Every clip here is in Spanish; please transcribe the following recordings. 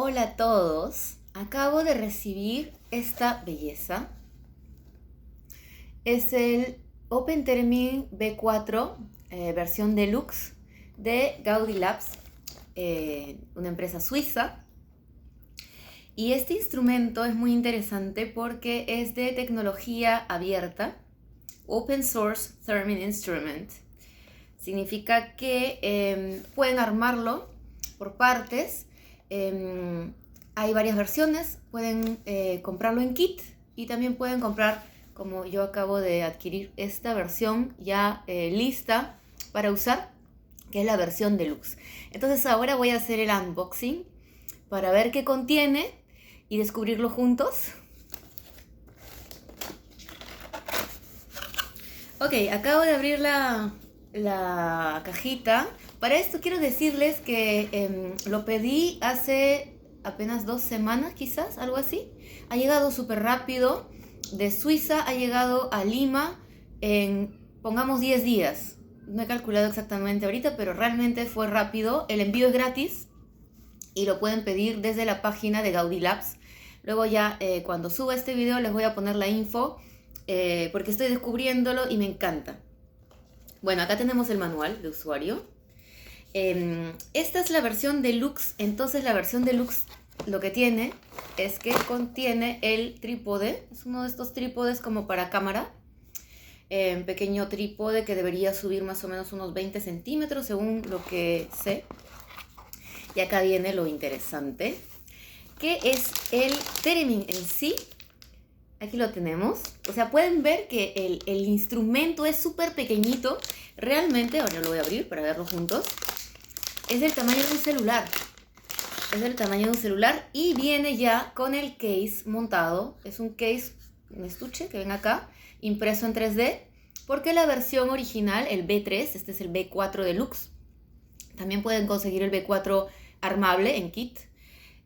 Hola a todos, acabo de recibir esta belleza. Es el OpenTermin B4 versión deluxe de Gaudi Labs, una empresa suiza. Y este instrumento es muy interesante porque es de tecnología abierta, Open Source Theremin Instrument. Significa que pueden armarlo por partes. Hay varias versiones, pueden comprarlo en kit y también pueden comprar, como yo acabo de adquirir, esta versión ya lista para usar, que es la versión deluxe. Entonces ahora voy a hacer el unboxing para ver qué contiene y descubrirlo juntos. Ok, acabo de abrir la cajita. Para esto quiero decirles que lo pedí hace apenas 2 semanas, quizás, algo así. Ha llegado súper rápido. De Suiza ha llegado a Lima en, pongamos, 10 días. No he calculado exactamente ahorita, pero realmente fue rápido. El envío es gratis y lo pueden pedir desde la página de Gaudi Labs. Luego ya cuando suba este video les voy a poner la info porque estoy descubriéndolo y me encanta. Bueno, acá tenemos el manual de usuario. Esta es la versión deluxe. Entonces la versión deluxe lo que tiene es que contiene el trípode. Es uno de estos trípodes como para cámara. Pequeño trípode que debería subir más o menos unos 20 centímetros según lo que sé. Y acá viene lo interesante, que es el theremin en sí. Aquí lo tenemos. O sea, pueden ver que el instrumento es súper pequeñito. Realmente, ahora lo voy a abrir para verlo juntos. Es del tamaño de un celular. Es del tamaño de un celular y viene ya con el case montado. Es un case, un estuche que ven acá, impreso en 3D. Porque la versión original, el B3, este es el B4 Deluxe. También pueden conseguir el B4 armable en kit.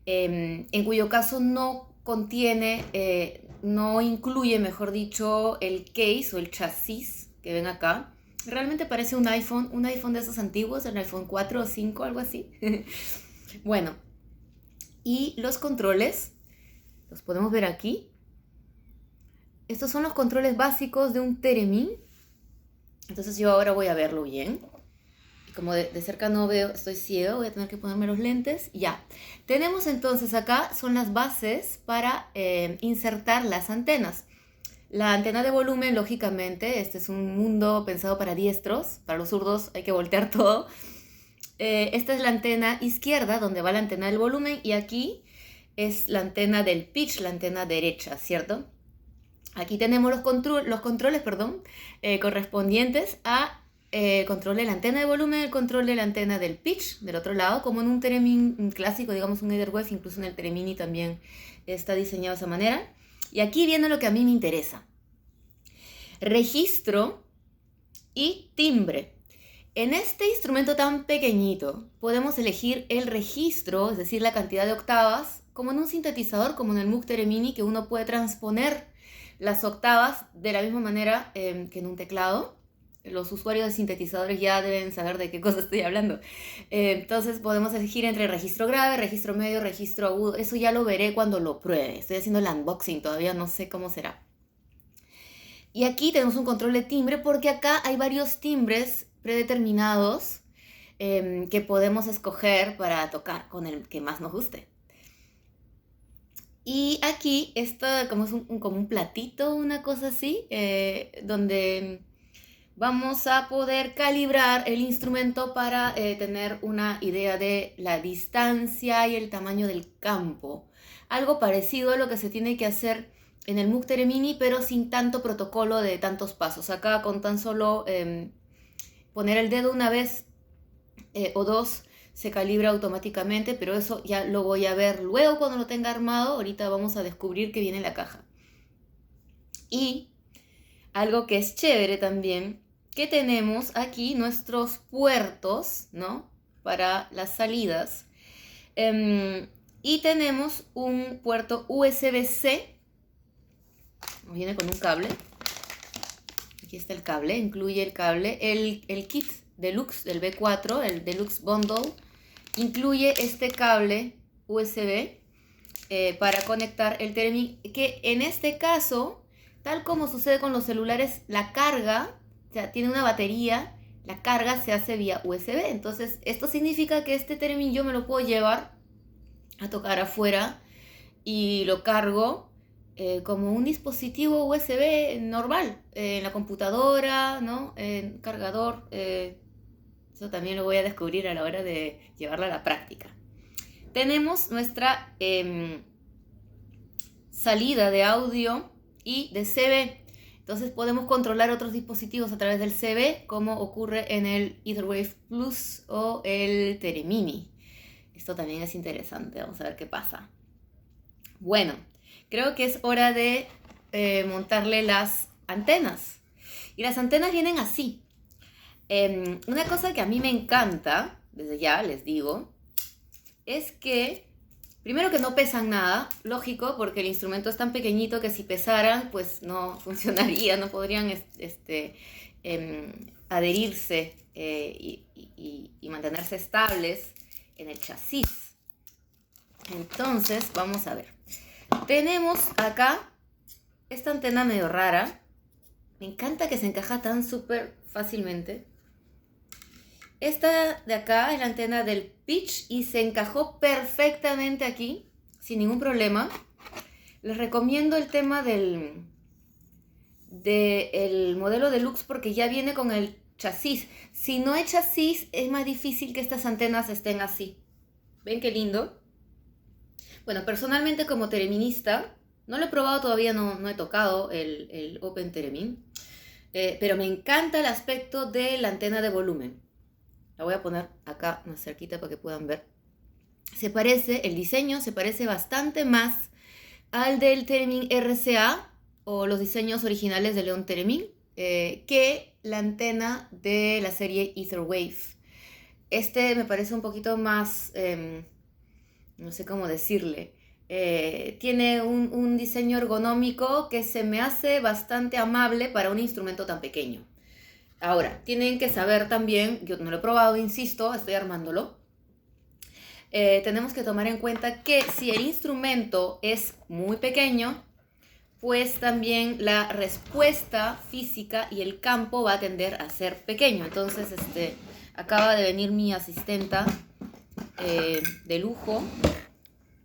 En cuyo caso no contiene, no incluye, mejor dicho, el case o el chasis que ven acá. Realmente parece un iPhone de esos antiguos, el iPhone 4 o 5, algo así. Bueno, y los controles, los podemos ver aquí. Estos son los controles básicos de un theremin. Entonces yo ahora voy a verlo bien. Como de cerca no veo, estoy ciego, voy a tener que ponerme los lentes. Ya, tenemos entonces acá, son las bases para insertar las antenas. La antena de volumen, lógicamente, este es un mundo pensado para diestros, para los zurdos hay que voltear todo. Esta es la antena izquierda, donde va la antena del volumen, y aquí es la antena del pitch, la antena derecha, ¿cierto? Aquí tenemos los controles, correspondientes a control de la antena de volumen, el control de la antena del pitch, del otro lado, como en un theremin clásico, digamos un Etherwave, incluso en el Theremini también está diseñado de esa manera. Y aquí viene lo que a mí me interesa. Registro y timbre. En este instrumento tan pequeñito podemos elegir el registro, es decir, la cantidad de octavas, como en un sintetizador, como en el Moog Theremini, que uno puede transponer las octavas de la misma manera que en un teclado. Los usuarios de sintetizadores ya deben saber de qué cosa estoy hablando. Entonces podemos elegir entre registro grave, registro medio, registro agudo. Eso ya lo veré cuando lo pruebe. Estoy haciendo el unboxing, todavía no sé cómo será. Y aquí tenemos un control de timbre porque acá hay varios timbres predeterminados que podemos escoger para tocar con el que más nos guste. Y aquí está como, como un platito, una cosa así, donde vamos a poder calibrar el instrumento para tener una idea de la distancia y el tamaño del campo. Algo parecido a lo que se tiene que hacer en el Moog Theremini, pero sin tanto protocolo de tantos pasos. Acá con tan solo poner el dedo una vez o dos se calibra automáticamente, pero eso ya lo voy a ver luego cuando lo tenga armado. Ahorita vamos a descubrir que viene en la caja. Y algo que es chévere también, que tenemos aquí nuestros puertos, ¿no? Para las salidas. Y tenemos un puerto USB-C. Viene con un cable. Aquí está el cable, incluye el cable. El kit deluxe del B4, el Deluxe Bundle, incluye este cable USB para conectar el Theremin, que en este caso, tal como sucede con los celulares, la carga, o sea, tiene una batería, la carga se hace vía USB. Entonces, esto significa que este Theremin yo me lo puedo llevar a tocar afuera y lo cargo como un dispositivo USB normal, en la computadora, ¿no? En cargador. Eso también lo voy a descubrir a la hora de llevarlo a la práctica. Tenemos nuestra salida de audio y de CB. Entonces podemos controlar otros dispositivos a través del CB, como ocurre en el Etherwave Plus o el Teremini. Esto también es interesante, vamos a ver qué pasa. Bueno, creo que es hora de montarle las antenas. Y las antenas vienen así. Una cosa que a mí me encanta, desde ya les digo, es que, primero que no pesan nada, lógico, porque el instrumento es tan pequeñito que si pesaran, pues no funcionaría, no podrían adherirse y mantenerse estables en el chasis. Entonces, vamos a ver. Tenemos acá esta antena medio rara. Me encanta que se encaja tan súper fácilmente. Esta de acá es la antena del pitch y se encajó perfectamente aquí, sin ningún problema. Les recomiendo el tema del modelo deluxe porque ya viene con el chasis. Si no hay chasis, es más difícil que estas antenas estén así. ¿Ven qué lindo? Bueno, personalmente como tereminista, no lo he probado todavía, no he tocado el Open Theremin, pero me encanta el aspecto de la antena de volumen. La voy a poner acá más cerquita para que puedan ver. El diseño se parece bastante más al del Theremin RCA o los diseños originales de Leon Theremin que la antena de la serie Etherwave. Este me parece un poquito más, no sé cómo decirle, tiene un diseño ergonómico que se me hace bastante amable para un instrumento tan pequeño. Ahora, tienen que saber también, yo no lo he probado, insisto, estoy armándolo. Tenemos que tomar en cuenta que si el instrumento es muy pequeño, pues también la respuesta física y el campo va a tender a ser pequeño. Entonces, acaba de venir mi asistenta de lujo.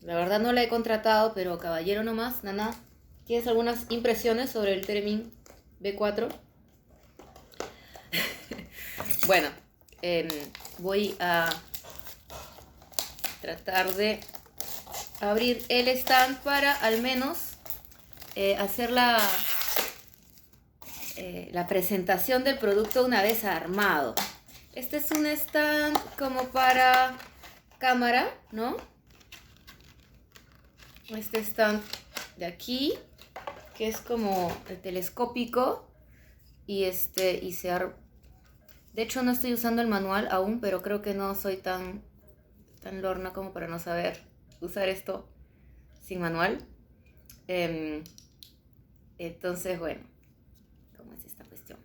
La verdad no la he contratado, pero caballero nomás. Nana, ¿tienes algunas impresiones sobre el Theremin B4? Bueno, voy a tratar de abrir el stand para al menos hacer la presentación del producto una vez armado. Este es un stand como para cámara, ¿no? Este stand de aquí, que es como el telescópico y de hecho no estoy usando el manual aún, pero creo que no soy tan lorna como para no saber usar esto sin manual. Entonces, bueno, ¿cómo es esta cuestión?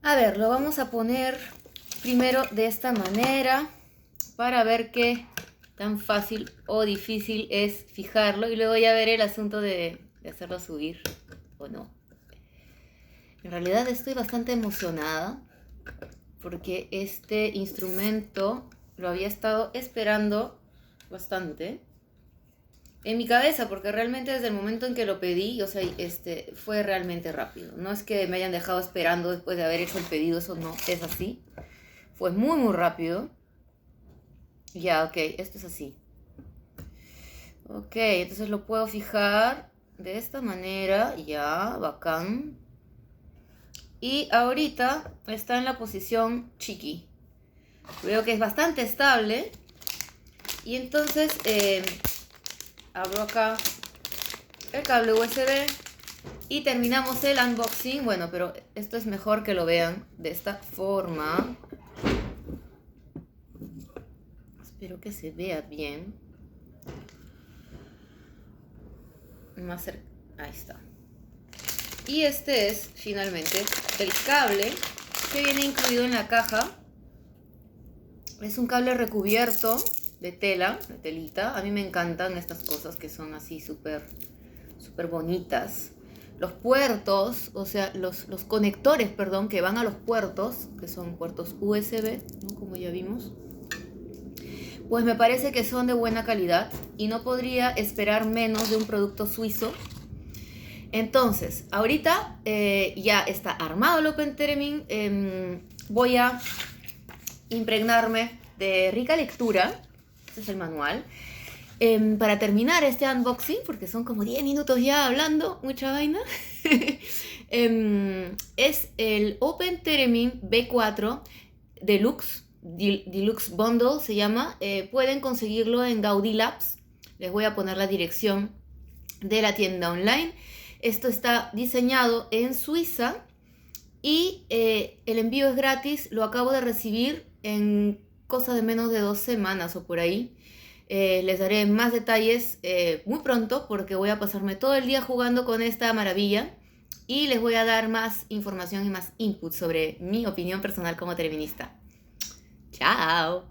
A ver, lo vamos a poner primero de esta manera para ver qué tan fácil o difícil es fijarlo y luego ya veré el asunto de hacerlo subir o no. En realidad estoy bastante emocionada porque este instrumento lo había estado esperando bastante en mi cabeza, porque realmente desde el momento en que lo pedí, o sea, fue realmente rápido. No es que me hayan dejado esperando después de haber hecho el pedido, eso no es así. Fue muy, muy rápido. Ya, ok, esto es así. Ok, entonces lo puedo fijar de esta manera, ya, bacán. Y ahorita está en la posición chiqui. Veo que es bastante estable. Y entonces abro acá el cable USB y terminamos el unboxing. Bueno, pero esto es mejor que lo vean de esta forma. Espero que se vea bien. Más cerca. Ahí está. Y este es finalmente el cable que viene incluido en la caja. Es un cable recubierto de tela, de telita. A mí me encantan estas cosas que son así súper súper bonitas. Los puertos, o sea, los conectores, perdón, que van a los puertos, que son puertos USB, ¿no? Como ya vimos, pues me parece que son de buena calidad y no podría esperar menos de un producto suizo. Entonces, ahorita ya está armado el Open Theremin. Voy a impregnarme de rica lectura. Este es el manual. Para terminar este unboxing, porque son como 10 minutos ya hablando, mucha vaina, es el Open Theremin B4 Deluxe Bundle, se llama. Pueden conseguirlo en Gaudí Labs. Les voy a poner la dirección de la tienda online. Esto está diseñado en Suiza y el envío es gratis. Lo acabo de recibir en cosa de menos de 2 semanas o por ahí. Les daré más detalles muy pronto porque voy a pasarme todo el día jugando con esta maravilla y les voy a dar más información y más input sobre mi opinión personal como terminista. ¡Chao!